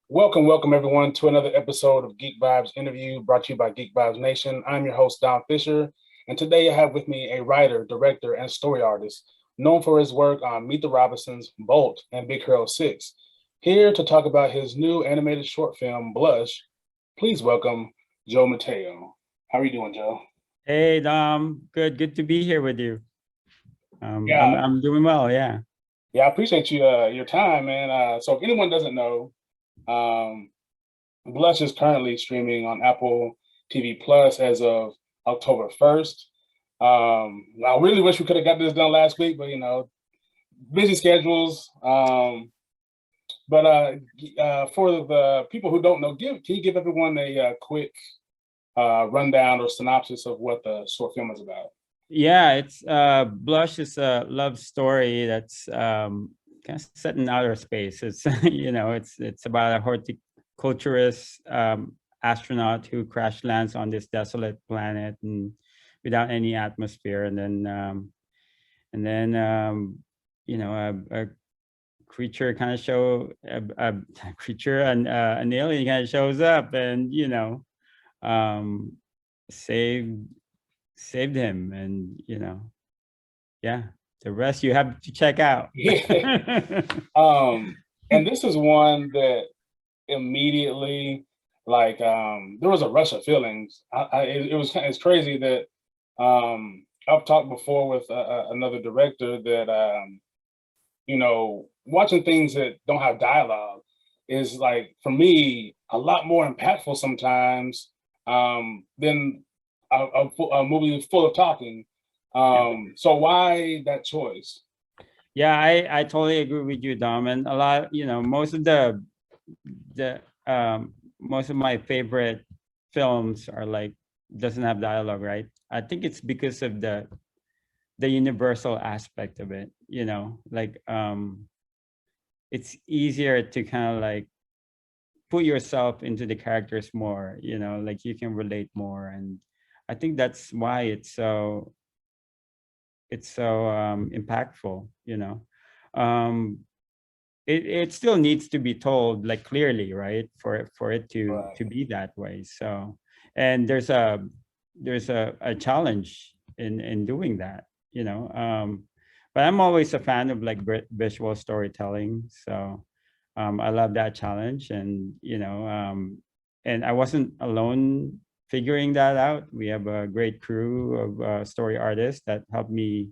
Welcome everyone to another episode of Geek Vibes Interview brought to you by Geek Vibes Nation. I'm your host, Don Fisher, and today I have with me a writer, director, and story artist known for his work on Meet the Robinsons, Bolt, and Big Hero 6. Here to talk about his new animated short film, Blush, please welcome Joe Mateo. How are you doing, Joe? Hey Dom, good to be here with you. Yeah, I'm doing well, yeah. yeah, I appreciate you your time, man. So if anyone doesn't know, um, Blush is currently streaming on Apple TV Plus as of October 1st. I really wish we could have got this done last week, but busy schedules. But for the people who don't know, can you give everyone a quick rundown or synopsis of what the short film is about? Yeah, it's Blush is a love story that's kind of set in outer space. It's it's about a horticulturist astronaut who crash lands on this desolate planet and without any atmosphere, and then a creature kind of a creature and an alien kind of shows up and um saved saved him, and yeah, the rest you have to check out. Yeah. And this is one that immediately, there was a rush of feelings. It's crazy that I've talked before with another director that watching things that don't have dialogue is, like, for me, a lot more impactful sometimes than a movie full of talking. So why that choice? Yeah, I totally agree with you, Dom. And a lot, the most of my favorite films are like doesn't have dialogue, right? I think it's because of the universal aspect of it, like it's easier to kind of like put yourself into the characters more, like you can relate more. And I think that's why it's so impactful. um it still needs to be told like clearly, right, for it to Right. be that way. So, and there's a challenge in doing that, but I'm always a fan of like visual storytelling. So I love that challenge. And I wasn't alone figuring that out. We have a great crew of story artists that helped me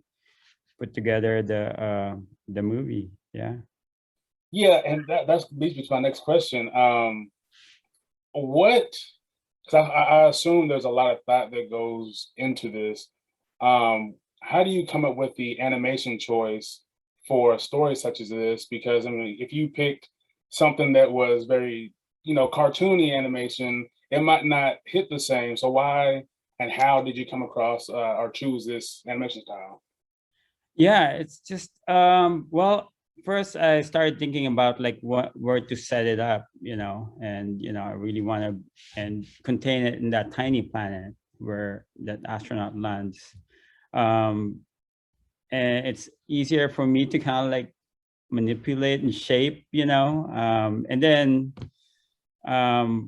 put together the movie. Yeah. Yeah, and that leads me to my next question. What? Because I assume there's a lot of thought that goes into this. How do you come up with the animation choice for a story such as this? Because I mean, if you picked something that was very, cartoony animation, it might not hit the same. So why and how did you come across or choose this animation style? Yeah, it's just well, first I started thinking about like what where to set it up, and I really want to and contain it in that tiny planet where that astronaut lands. um and it's easier for me to kind of like manipulate and shape, and then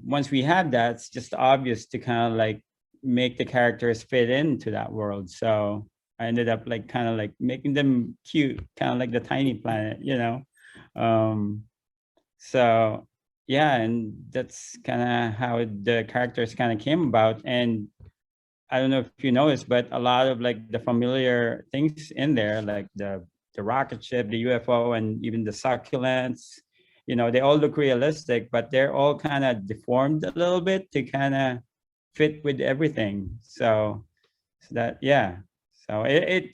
once we had that, it's just obvious to kind of like make the characters fit into that world. So I ended up like kind of like making them cute, kind of like the tiny planet, um so yeah, and that's kind of how the characters kind of came about. And I don't know if you noticed, but a lot of like the familiar things in there, like the rocket ship, the UFO, and even the succulents, they all look realistic, but they're all kind of deformed a little bit to kind of fit with everything. So that, yeah. So I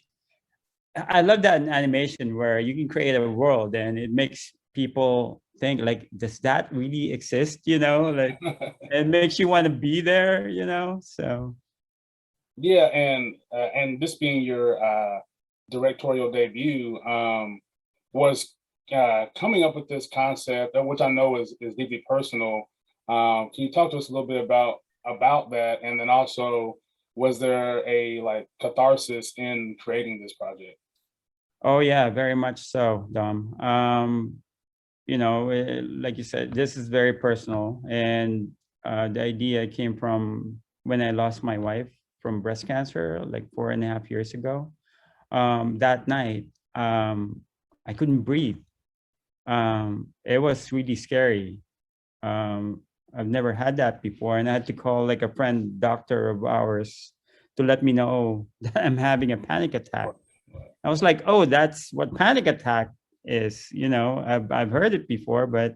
love that in animation where you can create a world and it makes people think like, does that really exist? Like it makes you want to be there. So. Yeah, and this being your directorial debut, was coming up with this concept, which I know is deeply personal. Can you talk to us a little bit about that, and then also, was there a like catharsis in creating this project? Oh yeah, very much so, Dom. like you said, this is very personal, and the idea came from when I lost my wife from breast cancer like 4.5 years ago. That night, I couldn't breathe. It was really scary. I've never had that before, and I had to call like a friend doctor of ours to let me know that I'm having a panic attack. I was like, oh, that's what panic attack is. I've heard it before, but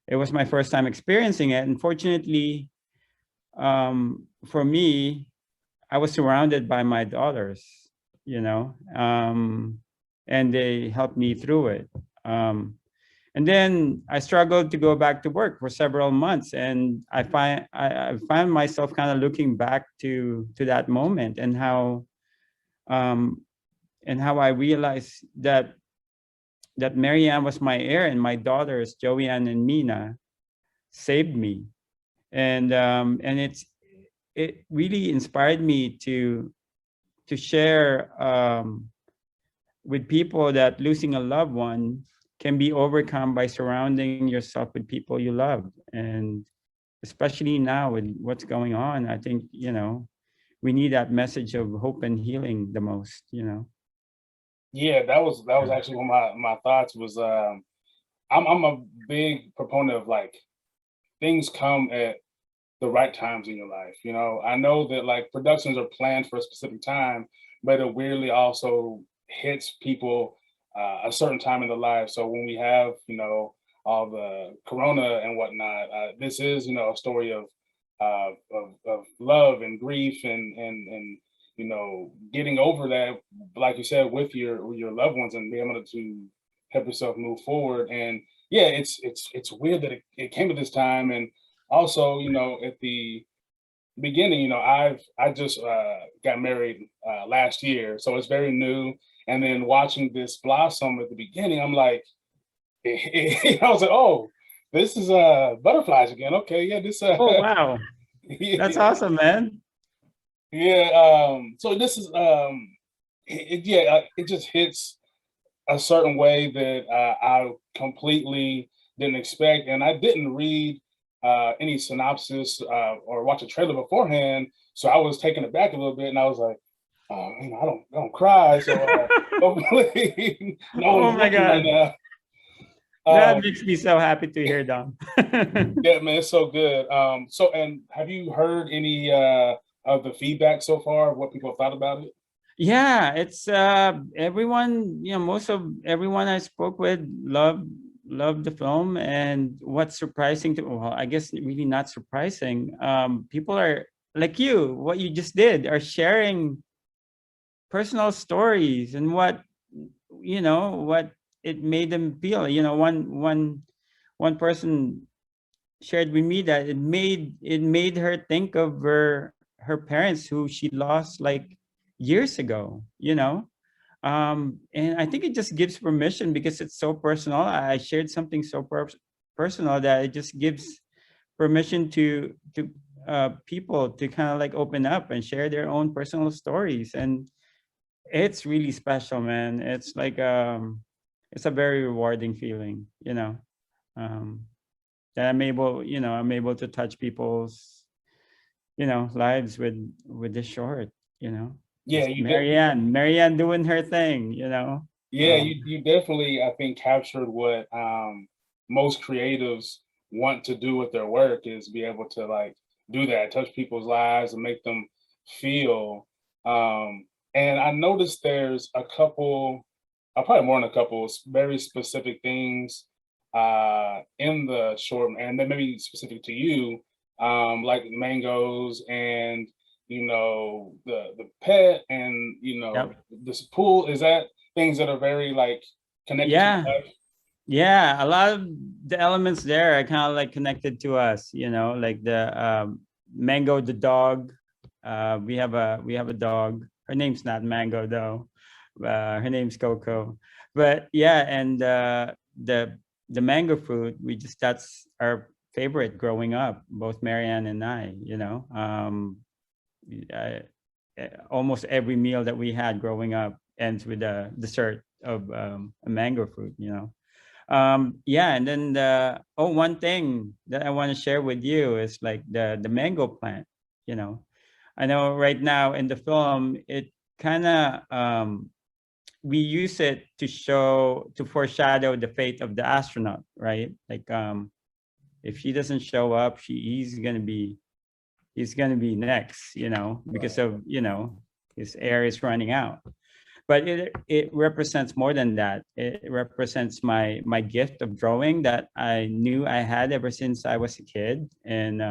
it was my first time experiencing it. And fortunately, for me, I was surrounded by my daughters, you know, and they helped me through it. And then I struggled to go back to work for several months, and I find myself kind of looking back to that moment, um, and how I realized that Marianne was my heir, and my daughters Joanne and Mina saved me, and it really inspired me to share with people that losing a loved one can be overcome by surrounding yourself with people you love. And especially now with what's going on, I think, we need that message of hope and healing the most. Yeah, that was actually one of my thoughts was I'm a big proponent of like things come at the right times in your life. I know that like productions are planned for a specific time, but it weirdly also hits people a certain time in their life. So when we have, all the corona and whatnot, this is, a story of love and grief and getting over that, like you said, with your loved ones and being able to help yourself move forward. And yeah, it's weird that it came at this time. And also, at the beginning, I just got married last year, so it's very new. And then watching this blossom at the beginning, I'm like, I was like, oh, this is butterflies again. Okay, yeah, this Oh, wow. That's yeah, awesome, man. yeah. So this is it just hits a certain way that I completely didn't expect, and I didn't read any synopsis or watch a trailer beforehand, so I was taken aback a little bit, and I was like, "Oh, I don't cry." So hopefully, no one's Oh my looking right God. now. That Um, makes me so happy to hear, Dom. yeah, man, it's so good. So, and have you heard any of the feedback so far? What people thought about it? Yeah, it's everyone, most of everyone I spoke with loved the film. And what's surprising to, well, I guess really not surprising, people are like you, what you just did, are sharing personal stories and what it made them feel. One person shared with me that it made her think of her parents who she lost like years ago. And I think it just gives permission because it's so personal. I shared something so personal that it just gives permission to people to kind of like open up and share their own personal stories. And it's really special, man. It's like it's a very rewarding feeling. um that I'm able to touch people's lives with this short. Yeah, Just you Marianne doing her thing. Yeah, you definitely, I think, captured what most creatives want to do with their work is be able to like do that, touch people's lives and make them feel. And I noticed there's a couple, probably more than a couple, very specific things in the short, and then maybe specific to you, like mangoes and the pet and Yep. this pool. Is that things that are very like connected to Yeah. your life? Yeah, a lot of the elements there are kind of like connected to us, like the Mango the dog. We have a dog. Her name's not Mango though. Her name's Coco. But yeah, and the mango fruit, that's our favorite growing up, both Marianne and I. I, Almost every meal that we had growing up ends with a dessert of a mango fruit. Yeah, and then one thing that I want to share with you is like the mango plant. You know, I know right now in the film it kind of we use it to foreshadow the fate of the astronaut, right? Like if he doesn't show up, he's gonna be next, you know, because Right. of, you know, his air is running out. But it represents more than that. It represents my gift of drawing that I knew I had ever since I was a kid, and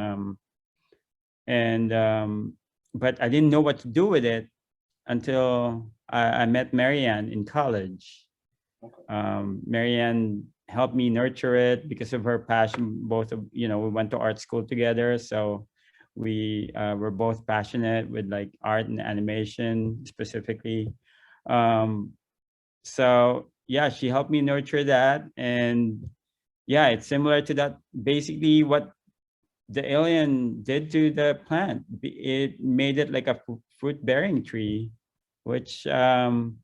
but I didn't know what to do with it until I met Marianne in college. Okay. Marianne helped me nurture it because of her passion. Both of, you know, we went to art school together, so we were both passionate with like art and animation specifically. Um, so yeah, she helped me nurture that, and yeah, it's similar to that. Basically, what the alien did to the plant, it made it like a fruit bearing tree, which and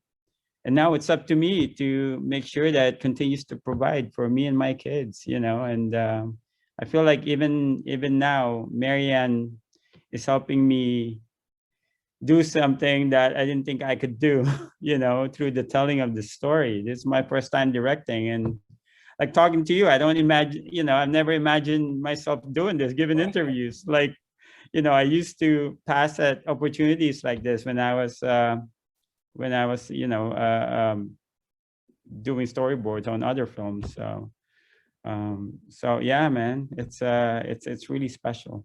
now it's up to me to make sure that it continues to provide for me and my kids, you know. And I feel like even now Marianne is helping me do something that I didn't think I could do, you know, through the telling of the story. This is my first time directing, and like talking to you, I don't imagine, you know, I've never imagined myself doing this, giving Right. interviews. Like, you know, I used to pass at opportunities like this when I was, you know, doing storyboards on other films. So, so yeah, man, it's really special.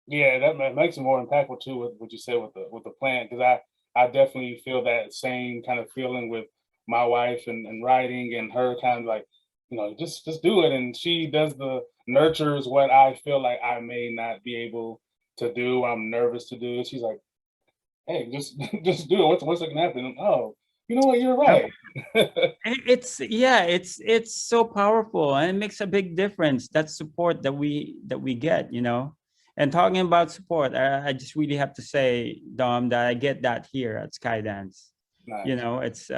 Yeah, that makes it more impactful too. With what you said with the plant, because I definitely feel that same kind of feeling with my wife and writing and her kind of like, you know, just do it, and she does the nurtures what I feel like I may not be able to do. I'm nervous to do. She's like, hey, just just do it. What's gonna happen? Oh, you know what? You're Yep. right. It's yeah, it's so powerful, and it makes a big difference. That support that we get, you know. And talking about support, I just really have to say, Dom, that I get that here at Skydance. You Nice. know, it's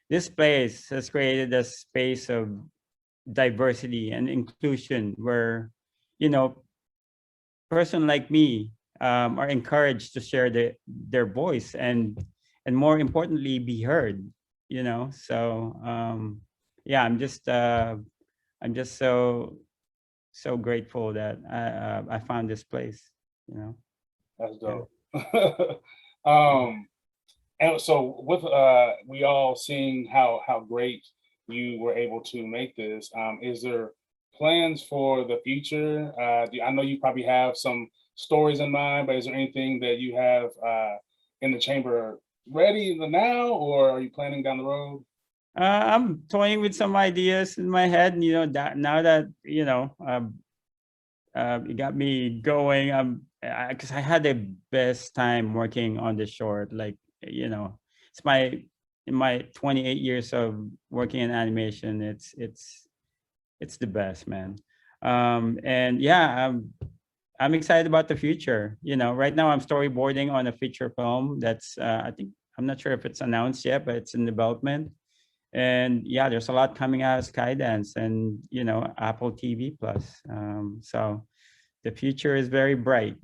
this place has created a space of diversity and inclusion where, you know, person like me are encouraged to share their voice and more importantly be heard, you know. So yeah, I'm just so grateful that I found this place, you know. That's Yeah. dope. And so with we all seeing how great you were able to make this, is there plans for the future? I know you probably have some stories in mind, but is there anything that you have in the chamber ready now, or are you planning down the road? I'm toying with some ideas in my head, and you know that now that you know it got me going. Because I had the best time working on the short. Like, you know, it's my in my 28 years of working in animation. It's the best, man. And yeah, I'm excited about the future. You know, right now I'm storyboarding on a feature film that's I think I'm not sure if it's announced yet, but it's in development. And yeah, there's a lot coming out of Skydance and you know Apple TV Plus. So the future is very bright.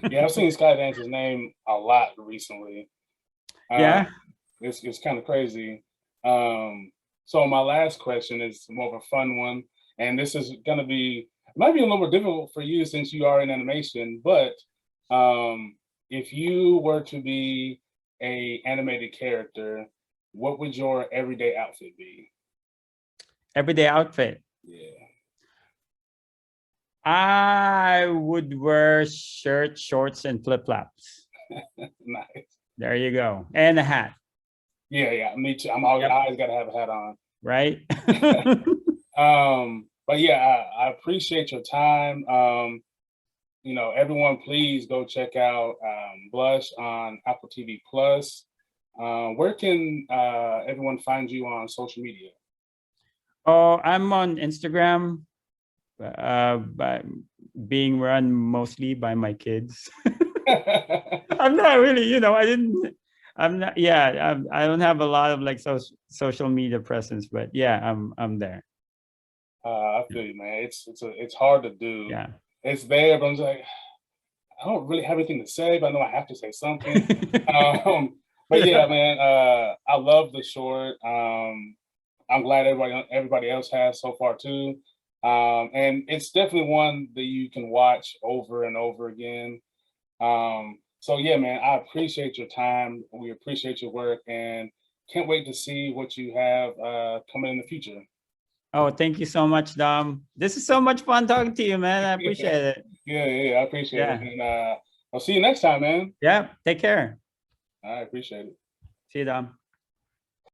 Yeah, I've seen Skydance's name a lot recently. Um, Yeah. it's kind of crazy. So my last question is more of a fun one, and this is gonna be might be a little more difficult for you since you are in animation. But if you were to be a animated character, what would your everyday outfit be? Everyday outfit. Yeah, I would wear shirt, shorts, and flip flops. nice. There you go, and a hat. Yeah, yeah, me too. I Yep. always gotta have a hat on. Right. But yeah, I appreciate your time. You know, everyone, please go check out Blush on Apple TV Plus. Where can everyone find you on social media? Oh, I'm on Instagram, by being run mostly by my kids. I'm not really, you know, I'm not. Yeah, I don't have a lot of like social media presence, but yeah, I'm there. I feel you, man. It's hard to do. Yeah. It's there, but I'm just like, I don't really have anything to say, but I know I have to say something. But yeah, Yeah. man, I love the short. I'm glad everybody else has so far too. And it's definitely one that you can watch over and over again. So yeah, man, I appreciate your time. We appreciate your work and can't wait to see what you have coming in the future. Oh, thank you so much, Dom. This is so much fun talking to you, man. I appreciate it. Yeah, I appreciate it. Yeah. And I'll see you next time, man. Yeah. Take care. I appreciate it. See you, Dom.